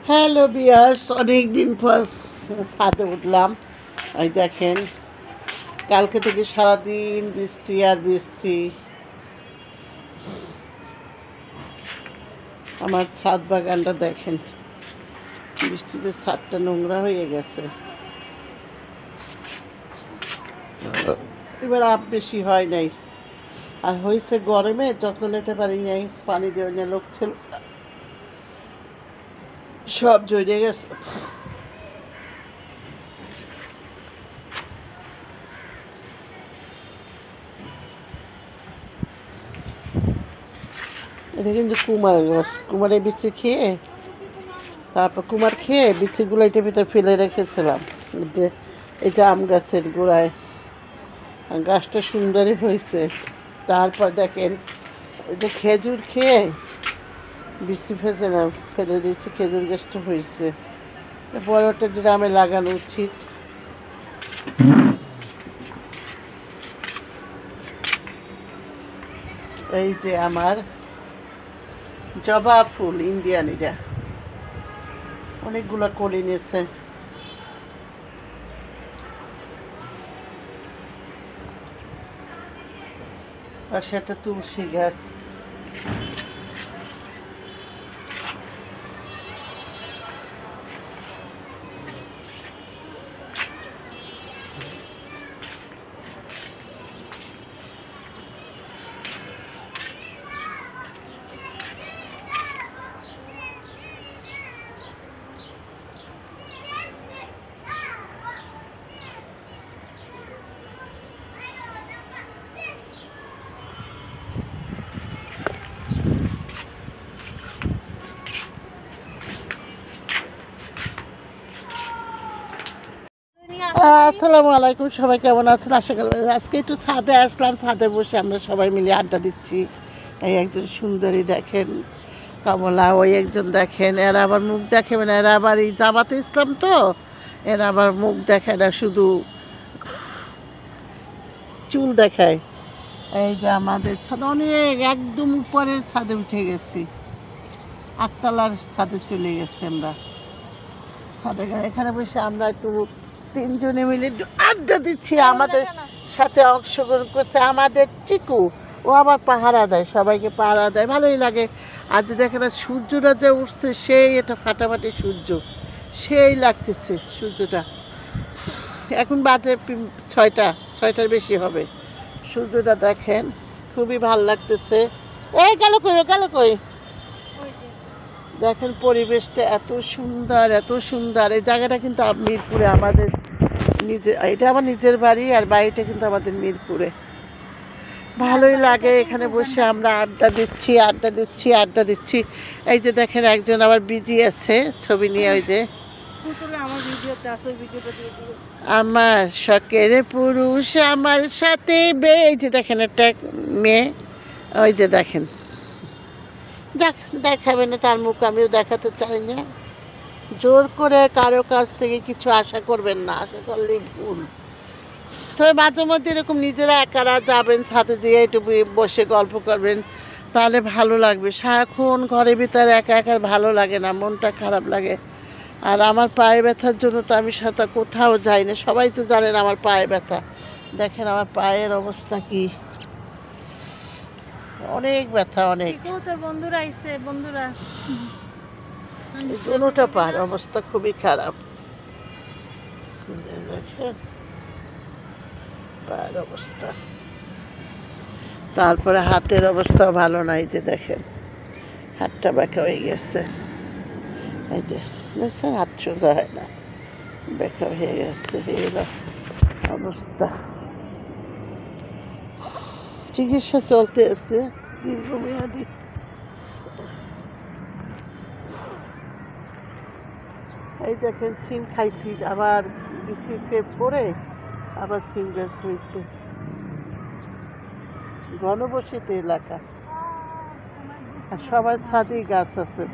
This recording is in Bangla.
হ্যালো বিয়ার্স, অনেক দিন পর ছাদে উঠলাম। এই দেখেন, কালকে থেকে সারাদিন বৃষ্টি আর বৃষ্টি। আমার ছাদ বাগানটা দেখেন, বৃষ্টিতে ছাদটা নোংরা হয়ে গেছে। এবার বেশি হয় নাই, আর হয়েছে গরমে যত্ন নিতে পারি নাই, পানি দেওয়ার না লোক ছিল, সব জড়িয়ে গেছে। এটা কিন্তু কুমার গাছ, কুমারের বিচি খেয়ে, তারপর কুমার খেয়ে বিচিগুলো এটার ভিতরে ফেলে রেখেছিলাম। এই যে আম গাছের গোড়ায়, গাছটা সুন্দরই হয়েছে। তারপর দেখেন, এই যে খেজুর খেয়ে বিচি ফেলে না ফেলে দিয়েছি, খেজুর গাছটা হয়েছে। বড়টা ড্রামে লাগানো উচিত। এই যে আমার জবা ফুল ইন্ডিয়ানিরা অনেকগুলো কলি নিয়েছে। আর সেটা তুলসী গাছ। আসসালামু আলাইকুম, সবাই কেমন আছেন? আশা করি আজকে একটু ছাদে আসলাম। ছাদে বসে আমরা সবাই মিলে আড্ডা দিচ্ছি। এই একজন সুন্দরী দেখেন, কমলা, ওই একজন দেখেন, এরা আবার মুখ দেখাবে না, এরা আবার এই জামাতে ইসলাম তো, এরা আবার মুখ দেখায় না, শুধু চুল দেখায়। এই যে আমাদের ছাদ অনেক একদম উপরের ছাদে উঠে গেছি, আটতলার ছাদে চলে গেছি আমরা। ছাদে এখানে বসে আমরা একটু তিনজনে মিলে একটু আড্ডা দিচ্ছি। আমাদের সাথে অংশগ্রহণ করছে আমাদের চিকু, ও আবার পাহারা দেয়, সবাইকে পাহারা দেয়, ভালোই লাগে। আজ দেখেন সূর্যটা যে উঠছে, সেই এটা ফাটাফাটি সূর্য, সেই লাগতেছে সূর্যটা। এখন বাজে 6টার বেশি হবে। সূর্যটা দেখেন, খুবই ভাল লাগতেছে। এই গেল কই, গেল কই? দেখেন পরিবেশটা এত সুন্দর, এত সুন্দর। এই জায়গাটা কিন্তু মিরপুরে আমাদের নিজের, এটা আমার নিজের বাড়ি, আর বাড়িটা কিন্তু আমাদের মিরপুরে। ভালোই লাগে এখানে বসে আমরা আড্ডা দিচ্ছি, আড্ডা দিচ্ছি, আড্ডা দিচ্ছি। এই যে দেখেন একজন আবার বিজি আছে ছবি নিয়ে। ওই যে আমার শখের পুরুষ আমার সাথে এই যে দেখেন একটা মেয়ে, ওই যে দেখেন, দেখাবে না তার মুখ, আমিও দেখাতে চাই না। জোর করে কারো কাছ থেকে কিছু আশা করবেন না, আশা করলেই ভুল। তবে মাঝে মধ্যে এরকম নিজেরা একারা যাবেন, ছাদে যেয়ে একটু বসে গল্প করবেন, তাহলে ভালো লাগবে। সারাক্ষণ ঘরের ভিতরে একা একা ভালো লাগে না, মনটা খারাপ লাগে। আর আমার পায়ে ব্যথার জন্য তো আমি সাথে কোথাও যাই না। সবাই তো জানেন আমার পায়ে ব্যথা। দেখেন আমার পায়ের অবস্থা কি, অনেক ব্যথা, অনেক। বন্ধুরা আইছে, বন্ধুরা দুটোটা পায়ের অবস্থা খুবই খারাপ। দেখেন পায়ের অবস্থা, তারপরে হাতের অবস্থাও ভালো নাই। যে দেখেন হাতটা ব্যাকা হয়ে গেছে, এই যে দেখছেন, হাত সোজা হয় না, ব্যাকা হয়ে গেছে। এই অবস্থা, চিকিৎসা চলতে আছে দীর্ঘমেয়াদী। এই দেখেন সিম খাইছি, আবার বিসিকে পরে আবার সিম গাছ হয়েছে। ঘনবসতিত এলাকা, আর সবার ছাদেই গাছ আছে।